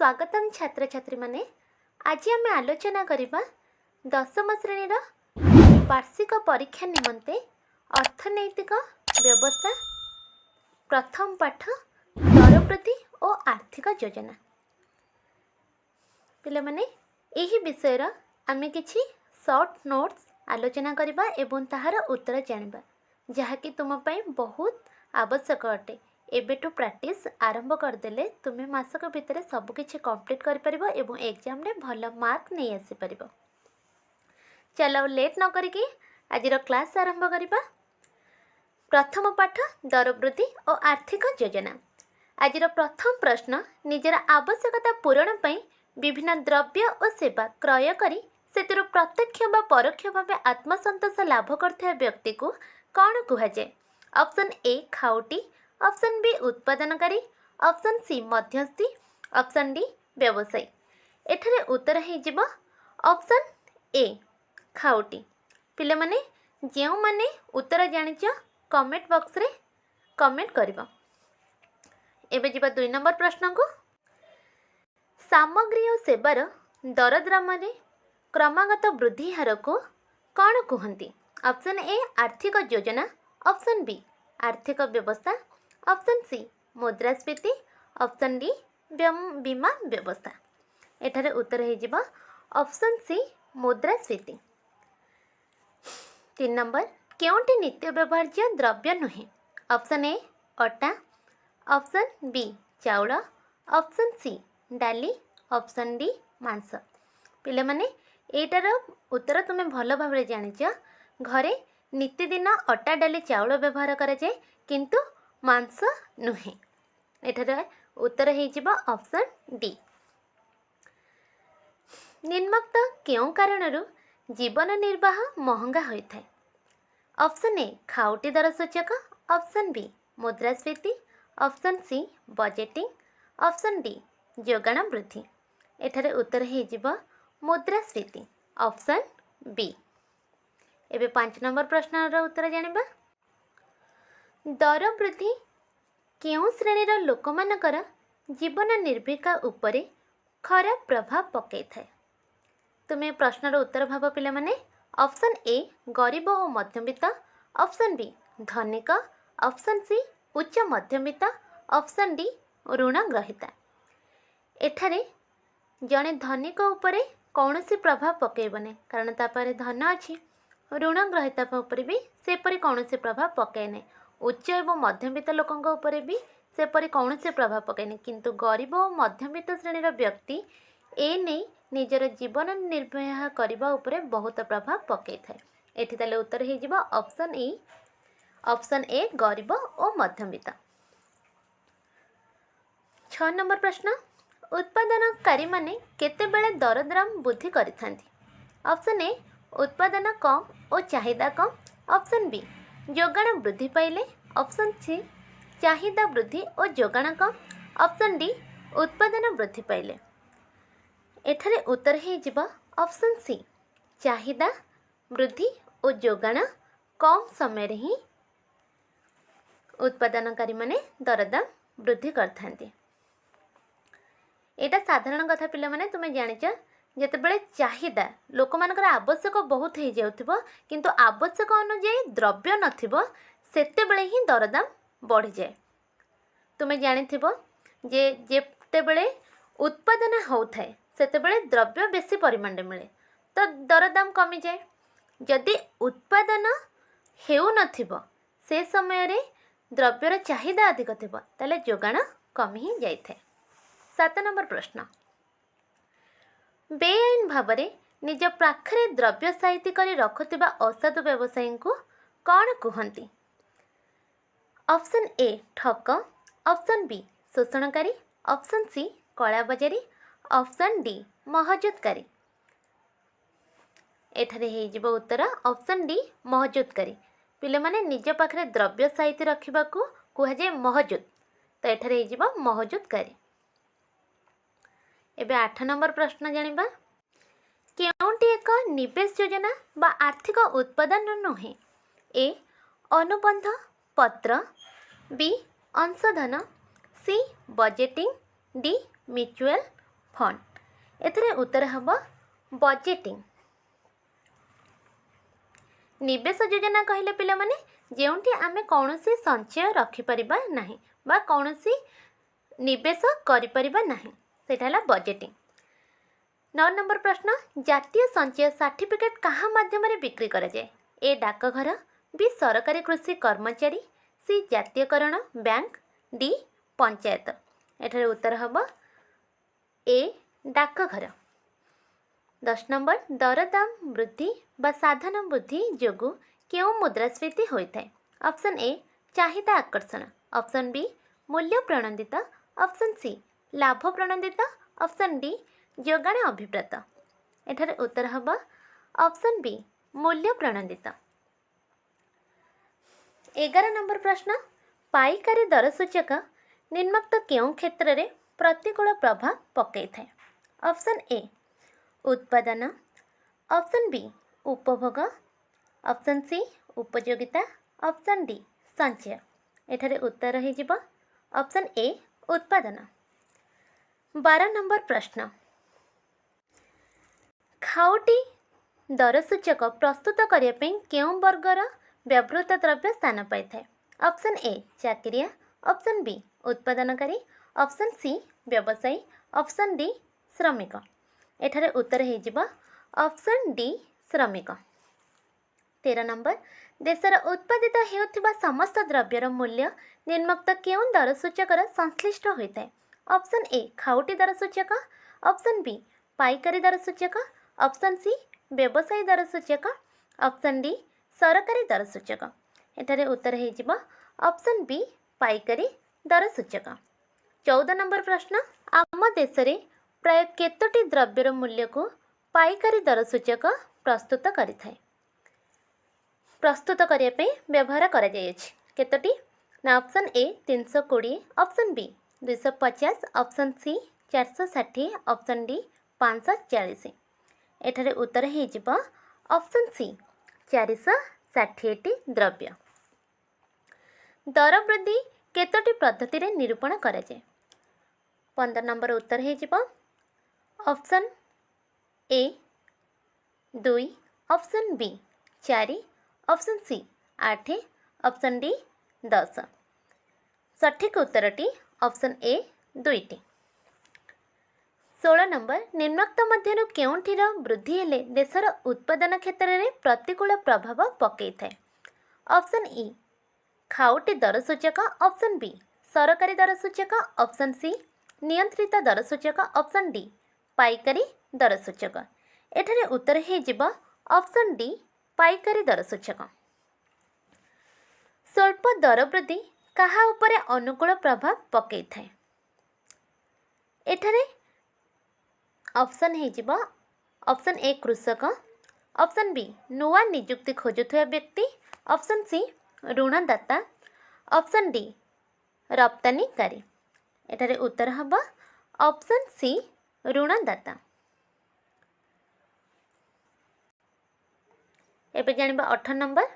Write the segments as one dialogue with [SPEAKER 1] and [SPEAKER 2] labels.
[SPEAKER 1] स्वागतम छात्र छात्री माने। आज आम आलोचना करबा दशम श्रेणीर वार्षिक परीक्षा निमंते अर्थनैतिक व्यवस्था प्रथम पाठ दर वृद्धि और आर्थिक योजना। पिले माने एही विषय आम किछि शॉर्ट नोट्स आलोचना करबा एवं ताहार उत्तर जानिबा जहाँकि तुम पई बहुत आवश्यक अटे। एबेटू प्रैक्टिस आरंभ करदेले तुम्हें मासक भितर सबकिछि कंप्लीट करिपरिबो एवं एग्जाम रे भल मार्क नहीं आसी परिबो। चलो लेट न करिके आजिर क्लास आरंभ करिबा। प्रथम पाठ दर वृद्धि और आर्थिक योजना। आजिर प्रथम प्रश्न, निजर आवश्यकता पूरण पई विभिन्न द्रव्य और सेवा क्रय करी सेतिरु प्रत्यक्ष व परोक्ष भाव आत्मसंतोष लाभ करथिया व्यक्ति को कौन कुहाजे? ऑप्शन ए खाउटी, ऑप्शन बी उत्पादनकारी, ऑप्शन सी मध्यस्थी, ऑप्शन डी व्यवसायी। एठारे उत्तर हो ऑप्शन ए खाउटी। पिले माने जेउ माने उत्तर जानिच कमेंट बॉक्स रे कमेंट करिबो। एबे जिबा 2 नंबर प्रश्न को। सामग्री और सेवार दरदाम रे क्रमागत वृद्धि हार को कौन कहती? ऑप्शन ए आर्थिक योजना, ऑप्शन बी आर्थिक व्यवस्था, ऑप्शन सी मुद्रास्फीति, ऑप्शन डी बीमा व्यवस्था। एठारे उत्तर हो ऑप्शन सी मुद्रास्फीति। 3 नंबर, केउंटी नित्य व्यवहार्य द्रव्य नुहे? ऑप्शन ए अटा, ऑप्शन बी चाउल, ऑप्शन सी डाली, ऑप्शन डी मांस। पिले माने एटार उत्तर तुम्हें भल भाव जानिच। घरे नित्यदिन अटा डाली चाउल व्यवहार करा जाए किंतु मांस नुहे। एठार उत्तर हो ऑप्शन डी। निम्नोक्त केउ कारणरू जीवन निर्वाह महंगा होता है? ऑप्शन ए खाउटी दर सूचक, ऑप्शन बी मुद्रास्फीति, option C budgeting, option D जोगान वृद्धि। एठारे उत्तर हो मुद्रास्फीति, ऑप्शन बी। एबे 5 नंबर प्रश्न उत्तर जानिबा। दर वृद्धि केउ श्रेणीर लोकमानकर जीवन निर्विका उपरे खराब प्रभाव पकई थाए? तुम्हें प्रश्नर उत्तर भाव पिले माने। ऑप्शन ए गरीब और मध्यवित्त, ऑप्शन बी धनिक, ऑप्शन सी उच्च मध्यवित्त, ऑप्शन डी ऋण ग्रहीता। एठारे जड़े धनिक उपरे कौनसी प्रभाव पकईबने कारण तापारे धन अच्छी। ऋण ग्रहीता उपरे भी सेपरी कौनसी प्रभाव पकईने। उच्च एवं मध्यवित्त लोकंक उपरे भी सेपरी कौनसी प्रभाव पकईने किंतु गरीब और मध्यवित्त श्रेणीर व्यक्ति ए नहीं निजर जीवन निर्वाह करने उपरे बहुत प्रभाव पकई थाए। एठी ताले उत्तर हो ऑप्शन ई, ऑप्शन ए गरीब और मध्यवित्त। 6 नंबर प्रश्न, उत्पादनकारी माने केतेबेले दरदाम वृद्धि करिथांती? ऑप्शन ए उत्पादन कम और चाहिदा कम, ऑप्शन बी जोगान वृद्धि पाइले, ऑप्शन सी चाहिदा वृद्धि और जोगान कम, ऑप्शन डी उत्पादन वृद्धि पाइले। एठारे उत्तर हो ऑप्शन सी चाहिदा वृद्धि और जोगान कम समय रे ही उत्पादनकारी माने दरदाम वृद्धि करथांती। एटा साधारण कथा पिला माने तुम्हें जानिच जेतेबेले चाहिदा लोक मानकर आवश्यक बहुत हो जाउथिबो किंतु आवश्यक अनुसार द्रव्य नथिबो सेतेबेले ही दरदाम बढ़ी जाए। तुम्हें जानिथिबो जे जेतेबेले उत्पादन होउथाए सेतेबेले द्रव्य बेसी परिमाण रे मिले तो दरदाम कमी जाए। जदि उत्पादन हेउ नथिबो से समय रे द्रव्यर चाहिदा अधिक थिबो ताले जोगान कमी ही जाइथाए। 7 नंबर प्रश्न, बेआईन भाव में निज पाखरे द्रव्य साइती करी रखुथिबा असाधु व्यवसायी को कौन कहती? ऑप्शन ए ठक, ऑप्शन बी शोषणकारी, ऑप्शन सी कलाबजारी, ऑप्शन डी महजुदकारी। एठारे हो उत्तर ऑप्शन डी महजुदकारी। पिले माने निज पाखरे द्रव्य साइती रखा कहुए महजुद, तो एठारे हो महजुदकारी। एबे 8 नंबर प्रश्न जानिबा। केउंटी एक निवेश योजना बा आर्थिक उत्पादन नुहे? ए अनुबंध पत्र, बी अंशधन, सी बजेटिंग, डी म्यूचुअल, फंड। एथिरे उत्तर हम बजेटिंग। निवेश योजना कहले पिला माने जेउंठी आमे कौनसी संचय रखिपरिबा नाही बा कौनसी निवेश करिपरिबा नाही सेटा हला बजेटिंग। 9 नंबर प्रश्न, जातीय संचय सर्टिफिकेट कहा माध्यम रे बिक्री करा जाए? ए डाकघर, बी सरकारी कृषि कर्मचारी, सी जातीयकरण बैंक, डी पंचायत। एठारे उत्तर हम ए डाकघर। 10 नंबर, दरदाम वृद्धि बा साधारण वृद्धि जोगु केउ मुद्रास्फीति होता है? ऑप्शन ए चाहिदा आकर्षण, ऑप्शन बी मूल्य प्रणोदित, ऑप्शन सी लाभ प्रणोदित, ऑप्शन डी जोगाण अभिप्रेत। एठारे उत्तर हम ऑप्शन बी मूल्य प्रणोदित। 11 नंबर प्रश्न, पाइकारी दर सूचक निम्नोक्त केउं क्षेत्र रे प्रतिकूल प्रभाव पकई थाए? ऑप्शन ए उत्पादन, ऑप्शन बी उपभोग, ऑप्शन सी उपयोगिता, ऑप्शन डी संचय। एठारे उत्तर हो जिवो ऑप्शन ए उत्पादन। 12 नंबर प्रश्न, खाउटी दर सूचक प्रस्तुत करने केउं वर्गर व्यवहृत द्रव्य स्थान पाई थाए? ऑप्शन ए चाकरिया, ऑप्शन बी उत्पादनकारी, ऑप्शन सी व्यवसायी, ऑप्शन डी श्रमिक। एठारे उत्तर हो जिवो ऑप्शन डी श्रमिक। 13 नंबर, देशर उत्पादित हेउथिबा समस्त द्रव्यर मूल्य निम्नोक्त केउं दर सूचकर संश्लिष्ट होता है? ऑप्शन ए खाउटी दर सूचक, ऑप्शन बी पाइकारी दर सूचक, ऑप्शन सी व्यवसायी दर सूचक, ऑप्शन डी सरकारी दर सूचक। एठारे उत्तर हो जिवो ऑप्शन बी पाइकारी दर सूचक। 14 नंबर प्रश्न, आम देश रे प्राय केतोटी द्रव्यर मूल्य को पाइकारी दर सूचक प्रस्तुत करिथाए? प्रस्तुत करिया पे व्यवहार करा जायछि केतोटी ना? Option A 320, option B 250, option C 460, option D 540। एठारे उत्तर हो जिवो ऑप्शन सी 460 द्रव्य। दर वृद्धि केतोटी पद्धति रे निरूपण करा जाए? 15 नंबर उत्तर हो जिवो option A 2, option B 4, option C 8, option D 10। सठिक उत्तरटी ऑप्शन ए 2टी। 16 नंबर, निम्नोक्त मध्यरु केउंठीर वृद्धि हेले देशर उत्पादन क्षेत्र में प्रतिकूल प्रभाव पकई थाए? ऑप्शन ई खाउटी दर सूचक, ऑप्शन बी सरकारी दर सूचक, ऑप्शन सी नियंत्रित दर सूचक, ऑप्शन डी पाइकारी दर सूचक। एठारे उत्तर हो जिवो ऑप्शन डी पाइकारी दर सूचक। स्वल्प दर वृद्धि कहा उपरे अनुकूल प्रभाव पकई थाए? एठारे ऑप्शन हो जिवो ऑप्शन ए कृषक, ऑप्शन बी नुआ नियुक्ति खोजुथुवा व्यक्ति, ऑप्शन सी ऋणदाता, ऑप्शन डी रप्तानीकारी। एठारे उत्तर हम ऑप्शन सी ऋणदाता। एबे जानिबा 18 नंबर,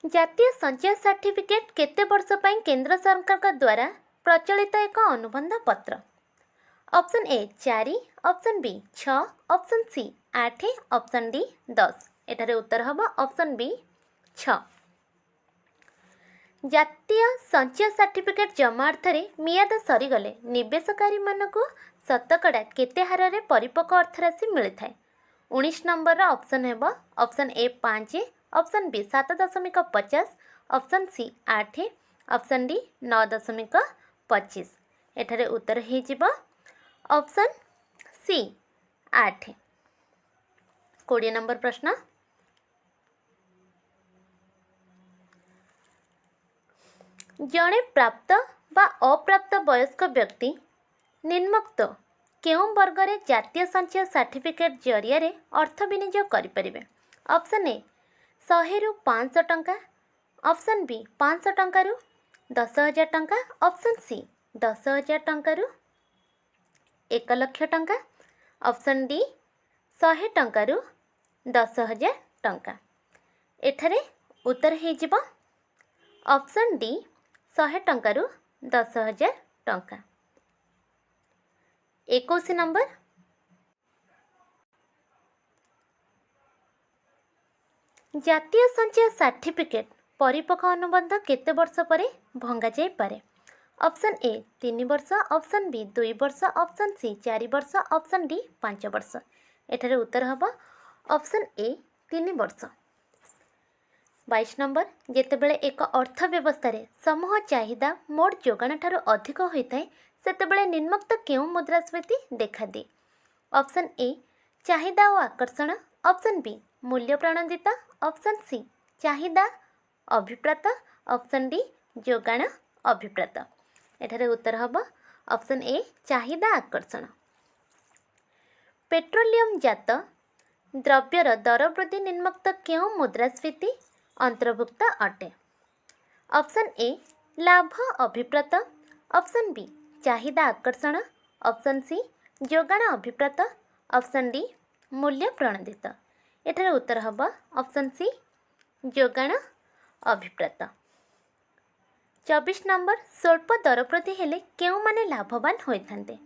[SPEAKER 1] जातीय संचय सर्टिफिकेट केते वर्ष पई केंद्र सरकार द्वारा प्रचलित एक अनुबंध पत्र? Option A 4, option B 6, option C 8, option D 10। एठारे उत्तर हम ऑप्शन बी 6। जातीय संचय सर्टिफिकेट जमा अर्थ रे मियाद सरीगले निवेशकारी मानकु शतकड़ा केते हार रे परिपक्व अर्थराशि मिलता है? 19 नंबर ऑप्शन है option A 5, option B 7.50, option C 8, option D 9.25। एठारे उत्तर हो जिवो ऑप्शन सी 8। 20 नंबर प्रश्न, जड़े प्राप्त बा अप्राप्त वयस्क व्यक्ति निम्नोक्त केउं वर्गरे जातीय संचय सर्टिफिकेट जरिया रे अर्थ विनियोग करें? ऑप्शन ए 100 रु 500 टंका, ऑप्शन बी 500 टंका रु 10,000 टंका, ऑप्शन सी 10,000 टंका रु 1 लाख टंका, ऑप्शन डी 100 टंका रु 10,000 टंका। एठारे उत्तर हो जिवो ऑप्शन डी 100 टंका रु 10,000 टंका। 21 नंबर जातीय संचय सर्टिफिकेट परिपक्व अनुबंध केते वर्ष पर भंगा जाई पारे? ऑप्शन ए 3 वर्ष, ऑप्शन बी 2 वर्ष, ऑप्शन सी 4 वर्ष, ऑप्शन डी 5 वर्ष। एठारे उत्तर हबो ऑप्शन ए 3 वर्ष। 22 नंबर जेतेबेले एक अर्थ व्यवस्था समूह चाहिदा मोट जोगाण ठारू अधिक होता है सेतेबेले निम्नोक्त केउं मुद्रास्फीति देखा दिए? ऑप्शन ए चाहिदा और आकर्षण, ऑप्शन बी मूल्य प्रणोदित, ऑप्शन सी चाहिदा अभिप्रात, ऑप्शन डी जोगाण अभिप्रात। एठारे उत्तर हबो ऑप्शन ए चाहिदा आकर्षण। पेट्रोलियम जात द्रव्यर दर वृद्धि निम्नोक्त केउं मुद्रास्फीति अंतर्भुक्त अटे? ऑप्शन ए लाभ अभिप्रात, ऑप्शन बी चाहिदा आकर्षण, ऑप्शन सी जोगाण अभिप्रात, ऑप्शन डी मूल्य प्रणोदित। एठारे उत्तर हबो ऑप्शन सी जोगाण अभिप्रात। 24 नंबर स्वल्प दर वृद्धि हेले केउ माने लाभवान होइथान्ते?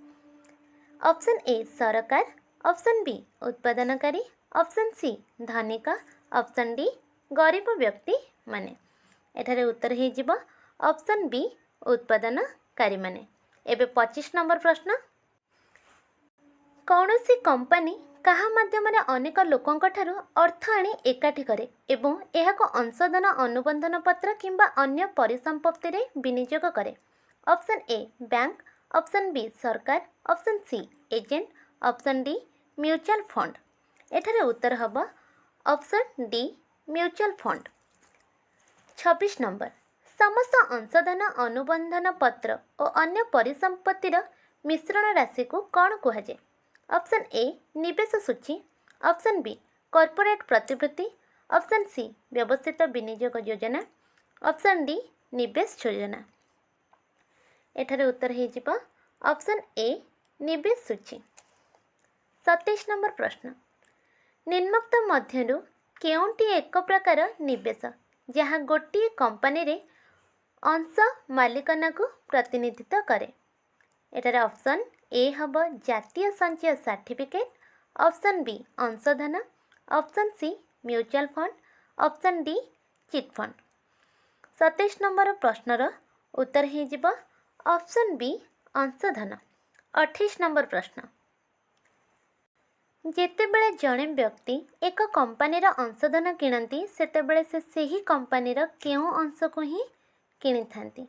[SPEAKER 1] ऑप्शन ए सरकार, ऑप्शन बी उत्पादनकारी, ऑप्शन सी धनिक, ऑप्शन डी गरीब व्यक्ति माने। एठारे उत्तर हे जिवो ऑप्शन बी उत्पादनकारी माने। एबे 25 नंबर प्रश्न कौनसी कंपनी कहा माध्यम अनेक लोकों ठारू अर्थ आनी एकाठी करे एवं एहाको अंशधन अनुबंधन पत्र किंबा अन्य परिसंपत्ति रे विनियोग करे? Option A bank, option B सरकार, option C agent, option D mutual fund. एठारे उत्तर हबो option D mutual fund. 26 number समस्त अंशधन अनुबंधन पत्र और अन्य परिसंपत्तिर मिश्रण राशि को कौन कहुए? ऑप्शन ए निवेश सूची, ऑप्शन बी कॉर्पोरेट प्रतिभूति, ऑप्शन सी व्यवस्थित विनियोग योजना, ऑप्शन डी निवेश योजना। एठारे उत्तर हे जिवो ऑप्शन ए निवेश सूची। 27 नंबर प्रश्न निम्नोक्त मध्यरु केउंटी एक प्रकार निवेश जहाँ गोटे कंपनी रे अंश मालिकाना को प्रतिनिधित्व करे? एटारे ऑप्शन ए हब जातीय संचय सर्टिफिकेट, ऑप्शन बी अंशधन, option C mutual fund, option D chit fund. 27 number प्रश्नर उत्तर हे जिवो ऑप्शन बी अंशधन। 28 नंबर प्रश्न जेतेबेले जड़े व्यक्ति एक कंपनीर अंशधन किणती सेतेबेले से सही कंपनीर केउं अंश को ही किणी थांती?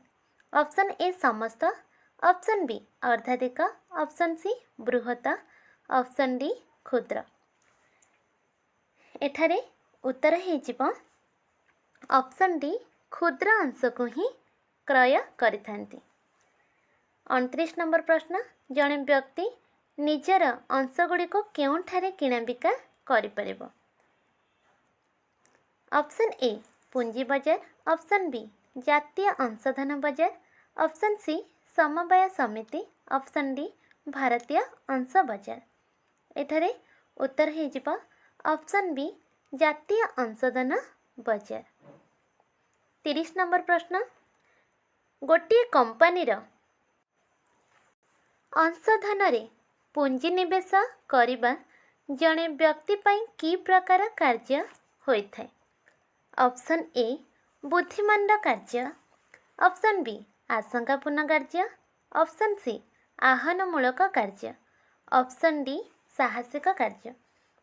[SPEAKER 1] ऑप्शन ए समस्त, ऑप्शन बी अर्धाधिक, ऑप्शन सी बृहत, ऑप्शन डी क्षुद्र। एठारे उत्तर हे जिवो ऑप्शन डी क्षुद्र अंश को ही क्रय करिथांती। 29 नंबर प्रश्न जड़े व्यक्ति निजर अंशगुड़िक केउंठारे किणा बिका करिपरिबो? ऑप्शन ए पूंजी बाजार, ऑप्शन बी जातीय अंशधन बाजार, ऑप्शन सी समवाय समिति, ऑप्शन डी भारतीय अंश बाजार। एठारे उत्तर हे जिवो ऑप्शन बी जातीय अंशधन बाजार। 30 नंबर प्रश्न गोटे कंपनीर अंशधन रे पूंजी निवेश करिबा जड़े व्यक्ति पई की प्रकार कार्य होइथाय? ऑप्शन ए बुद्धिमान कार्य, ऑप्शन बी आशंकापूर्ण कार्य, ऑप्शन सी आह्वानमूलक कार्य, ऑप्शन डी साहसिक कार्य।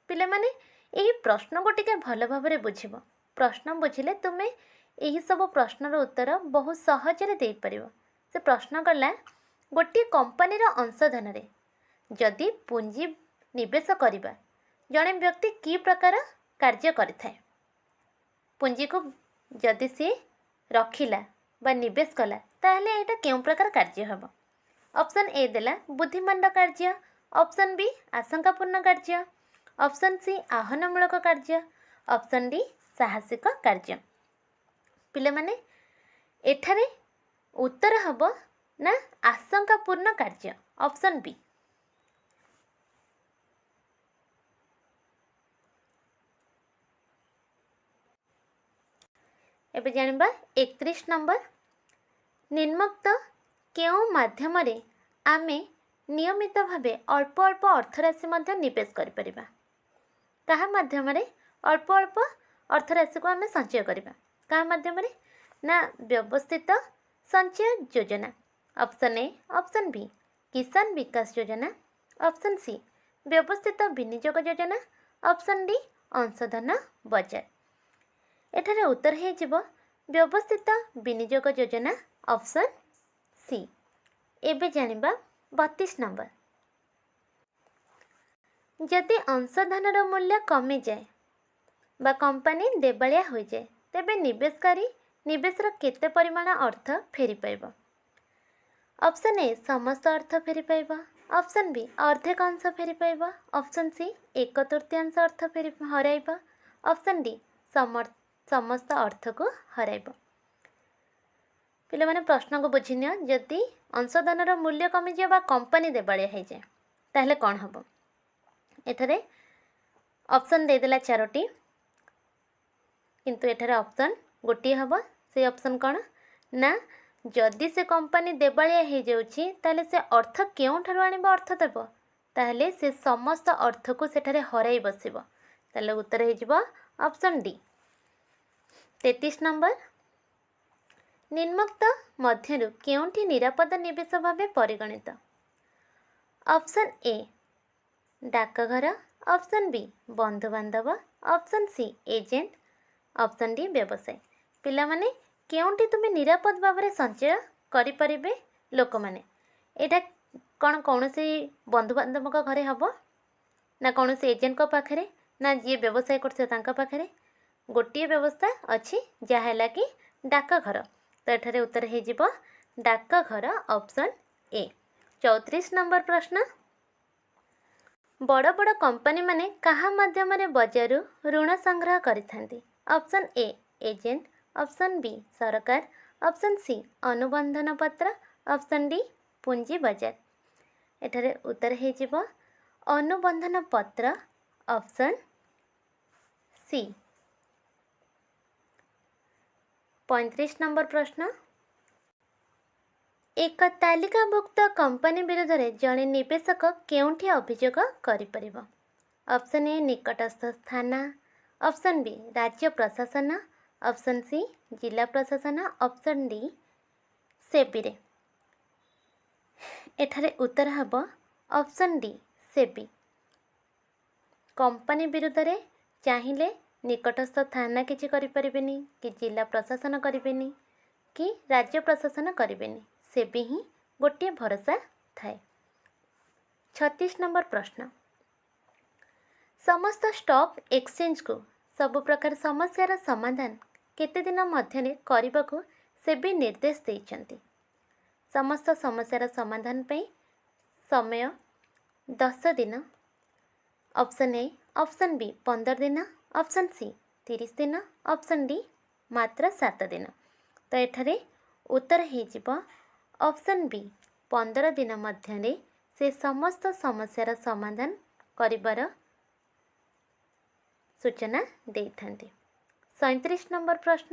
[SPEAKER 1] पिले माने एही प्रश्न को टिके भल भाव बुझिब। प्रश्न बुझिले तुमे एही सब प्रश्नर उत्तर बहुत सहजरे दे परिबो। से प्रश्न कला गोटे कंपनीर अंशधन रे जदि पूंजी निवेश करिबा जड़े व्यक्ति की प्रकार कार्य करिथाय? पूंजी को जदि सी रखिला बा निवेश कला ताहले एटा केउं प्रकार कार्य हबो? ऑप्शन ए देला बुद्धिमान कार्य, ऑप्शन बी आशंकापूर्ण कार्य, ऑप्शन सी आह्वानमूलक कार्य, ऑप्शन डी साहसिक कार्य। पिले माने एठारे उत्तर हबो ना आशंकापूर्ण कार्य, ऑप्शन बी। एबे जानिबा 31 नंबर निम्नोक्त କେଉଁ ମାଧ୍ୟମରେ ଆମେ ନିୟମିତ ଭାବେ ଅଳ୍ପ ଅଳ୍ପ ଅର୍ଥରାଶି ମଧ୍ୟ ନିବେଶ କରିପାରିବା? କାହା ମାଧ୍ୟମରେ ଅଳ୍ପ ଅଳ୍ପ ଅର୍ଥରାଶିକୁ ଆମେ ସଞ୍ଚୟ କରିବା? କାହା ମାଧ୍ୟମରେ? ନା ବ୍ୟବସ୍ଥିତ ସଞ୍ଚୟ ଯୋଜନା। Option A, option B Kisan Vikas ଯୋଜନା, ଅପସନ୍ ସି ବ୍ୟବସ୍ଥିତ ବିନିଯୋଗ ଯୋଜନା, ଅପସନ୍ ଡି ଅଂଶଧନ ବଜାର। ଏଠାରେ ଉତ୍ତର ହୋଇଯିବ ବ୍ୟବସ୍ଥିତ ବିନିଯୋଗ ଯୋଜନା, ଅପସନ୍ ସି। ଏବେ ଜାଣିବା 32 ନମ୍ବର। ଯଦି ଅଂଶଧନର ମୂଲ୍ୟ କମିଯାଏ ବା କମ୍ପାନୀ ଦେବାଳିଆ ହୋଇଯାଏ ତେବେ ନିବେଶକାରୀ ନିବେଶର କେତେ ପରିମାଣ ଅର୍ଥ ଫେରି ପାଇବ? ଅପସନ୍ ଏ ସମସ୍ତ ଅର୍ଥ ଫେରି ପାଇବ, ଅପସନ୍ ବି ଅର୍ଦ୍ଧେକ ଅଂଶ ଫେରି ପାଇବ, ଅପସନ୍ ସି 1/3 ଅର୍ଥ ହରାଇବ, ଅପସନ୍ ଡି ସମସ୍ତ ଅର୍ଥକୁ ହରାଇବ। ପିଲାମାନେ ପ୍ରଶ୍ନକୁ ବୁଝିନିଅ। ଯଦି ଅଂଶଧନର ମୂଲ୍ୟ କମିଯିବ ବା କମ୍ପାନୀ ଦେବାଳିଆ ହୋଇଯାଏ ତାହେଲେ କ'ଣ ହେବ? ଏଠାରେ ଅପସନ୍ ଦେଇଦେଲା 4ଟି, କିନ୍ତୁ ଏଠାରେ ଅପସନ୍ ଗୋଟିଏ ହେବ। ସେ ଅପସନ୍ କ'ଣ? ନା ଯଦି ସେ କମ୍ପାନୀ ଦେବାଳିଆ ହୋଇଯାଉଛି ତାହେଲେ ସେ ଅର୍ଥ କେଉଁଠାରୁ ଆଣିବ ଅର୍ଥ ଦେବ? ତାହେଲେ ସେ ସମସ୍ତ ଅର୍ଥକୁ ସେଠାରେ ହରାଇ ବସିବ। ତାହେଲେ ଉତ୍ତର ହୋଇଯିବ ଅପସନ୍ ଡି। 33 ନମ୍ବର। ନିମ୍ନୋକ୍ତ ମଧ୍ୟରୁ କେଉଁଠି ନିରାପଦ ନିବେଶ ଭାବେ ପରିଗଣିତ? ଅପସନ୍ ଏ ଡାକଘର, ଅପସନ୍ ବି ବନ୍ଧୁବାନ୍ଧବ, option C agent, option D ବ୍ୟବସାୟ। ପିଲାମାନେ କେଉଁଠି ତୁମେ ନିରାପଦ ଭାବରେ ସଞ୍ଚୟ କରିପାରିବେ ଲୋକମାନେ? ଏଇଟା କ'ଣ କୌଣସି ବନ୍ଧୁବାନ୍ଧବଙ୍କ ଘରେ ହେବ, ନା କୌଣସି ଏଜେଣ୍ଟଙ୍କ ପାଖରେ, ନା ଯିଏ ବ୍ୟବସାୟ କରୁଥିବ ତାଙ୍କ ପାଖରେ? ଗୋଟିଏ ବ୍ୟବସ୍ଥା ଅଛି ଯାହା ହେଲା କି ଡାକଘର। ତ ଏଠାରେ ଉତ୍ତର ହୋଇଯିବ ଡାକଘର, ଅପସନ୍ ଏ। 34 ନମ୍ବର ପ୍ରଶ୍ନ। ବଡ଼ ବଡ଼ କମ୍ପାନୀମାନେ କାହା ମାଧ୍ୟମରେ ବଜାରରୁ ଋଣ ସଂଗ୍ରହ କରିଥାନ୍ତି? Option A agent, option B ସରକାର, ଅପସନ୍ ସି ଅନୁବନ୍ଧନ ପତ୍ର, ଅପସନ୍ ଡି ପୁଞ୍ଜି ବଜାର। ଏଠାରେ ଉତ୍ତର ହୋଇଯିବ ଅନୁବନ୍ଧନ ପତ୍ର, ଅପସନ୍ ସି। 35 ନମ୍ବର ପ୍ରଶ୍ନ। ଏକ ତାଲିକାଭୁକ୍ତ କମ୍ପାନୀ ବିରୋଧରେ ଜଣେ ନିବେଶକ କେଉଁଠି ଅଭିଯୋଗ କରିପାରିବ? ଅପସନ୍ ଏ ନିକଟସ୍ଥ ଥାନା, ଅପସନ୍ ବି ରାଜ୍ୟ ପ୍ରଶାସନ, ଅପସନ୍ ସି ଜିଲ୍ଲା ପ୍ରଶାସନ, ଅପସନ୍ ଡି ସେବିରେ। ଏଠାରେ ଉତ୍ତର ହେବ ଅପସନ୍ ଡି ସେବି। କମ୍ପାନୀ ବିରୁଦ୍ଧରେ ଚାହିଁଲେ ନିକଟସ୍ଥ ଥାନା କିଛି କରିପାରିବେନି, କି ଜିଲ୍ଲା ପ୍ରଶାସନ କରିବେନି, କି ରାଜ୍ୟ ପ୍ରଶାସନ କରିବେନି। ସେବି ହିଁ ଗୋଟିଏ ଭରସା ଥାଏ। 36 ନମ୍ବର ପ୍ରଶ୍ନ। ସମସ୍ତ ଷ୍ଟକ୍ ଏକ୍ସଚେଞ୍ଜକୁ ସବୁ ପ୍ରକାର ସମସ୍ୟାର ସମାଧାନ କେତେ ଦିନ ମଧ୍ୟରେ କରିବାକୁ ସେବି ନିର୍ଦ୍ଦେଶ ଦେଇଛନ୍ତି? ସମସ୍ତ ସମସ୍ୟାର ସମାଧାନ ପାଇଁ ସମୟ 10 ଦିନ, ଅପସନ୍ ଏ, ଅପସନ୍ ବି 15 ଦିନ, ଅପସନ୍ ସି 30 ଦିନ, ଅପସନ୍ ଡି ମାତ୍ର 7 ଦିନ। ତ ଏଠାରେ ଉତ୍ତର ହୋଇଯିବ ଅପସନ୍ ବି 15 ଦିନ ମଧ୍ୟରେ ସେ ସମସ୍ତ ସମସ୍ୟାର ସମାଧାନ କରିବାର ସୂଚନା ଦେଇଥାନ୍ତି। 37 ନମ୍ବର ପ୍ରଶ୍ନ।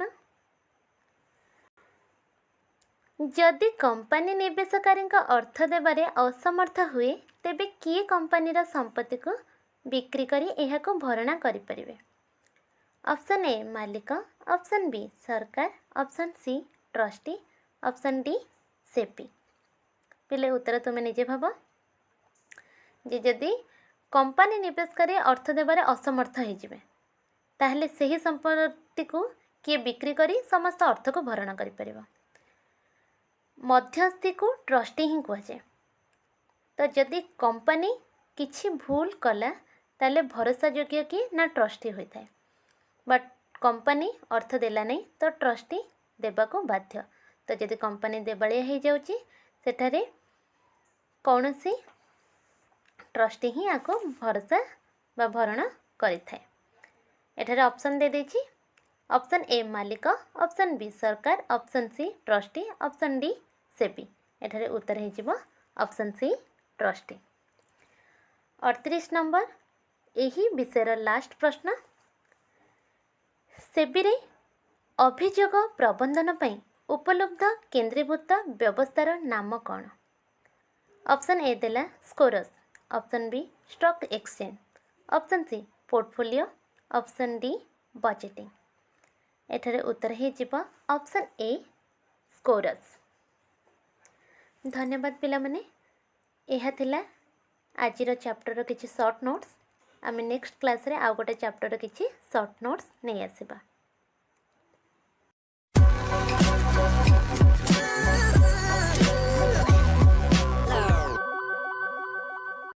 [SPEAKER 1] ଯଦି କମ୍ପାନୀ ନିବେଶକାରୀଙ୍କ ଅର୍ଥ ଦେବାରେ ଅସମର୍ଥ ହୁଏ ତେବେ କିଏ କମ୍ପାନୀର ସମ୍ପତ୍ତିକୁ ବିକ୍ରି କରି ଏହାକୁ ଭରଣା କରିପାରିବେ? Option A Malik, option B ସରକାର, option C trustee, option D SEBI. ପିଲେ ଉତ୍ତର ତୁମେ ନିଜେ ଭାବ ଯେ ଯଦି କମ୍ପାନୀ ନିବେଶକାରୀ ଅର୍ଥ ଦେବାରେ ଅସମର୍ଥ ହୋଇଯିବେ ତାହେଲେ ସେହି ସମ୍ପତ୍ତିକୁ କିଏ ବିକ୍ରି କରି ସମସ୍ତ ଅର୍ଥକୁ ଭରଣ କରିପାରିବ? ମଧ୍ୟସ୍ଥିକୁ ଟ୍ରଷ୍ଟି ହିଁ କୁହାଯାଏ। ତ ଯଦି କମ୍ପାନୀ କିଛି ଭୁଲ କଲା ତାହେଲେ ଭରସା ଯୋଗ୍ୟ କିଏ? ନା ଟ୍ରଷ୍ଟି ହୋଇଥାଏ। ବଟ୍ କମ୍ପାନୀ ଅର୍ଥ ଦେଲା ନାହିଁ ତ ଟ୍ରଷ୍ଟି ଦେବାକୁ ବାଧ୍ୟ। ତ ଯଦି କମ୍ପାନୀ ଦେବାଳିଆ ହୋଇଯାଉଛି ସେଠାରେ କୌଣସି ଟ୍ରଷ୍ଟି ହିଁ ଆକୁ ଭରସା ବା ଭରଣ କରିଥାଏ। ଏଠାରେ ଅପସନ୍ ଦେଇଦେଇଛି option A Malik, option B ସରକାର, option C trustee, option D SEBI. ଏଠାରେ ଉତ୍ତର ହୋଇଯିବ ଅପସନ୍ ସି ଟ୍ରଷ୍ଟି। 38 ନମ୍ବର। ଏହି ବିଷୟର ଲାଷ୍ଟ ପ୍ରଶ୍ନ। ସେବିରେ ଅଭିଯୋଗ ପ୍ରବନ୍ଧନ ପାଇଁ उपलब्ध केन्द्रीभूत व्यवस्थार नाम कौन? ऑप्शन ए देला स्कोरस, option B stock exchange, option C portfolio, option D budgeting. एठारे उत्तर हे जिवो ऑप्शन ए स्कोरस। धन्यवाद पिला माने। यह थिला आजिर चैप्टर किछि शॉर्ट नोट्स। आम नेक्स्ट क्लास रे आउ गोटे चैप्टर किछि शॉर्ट नोट्स नहीं आसिबा।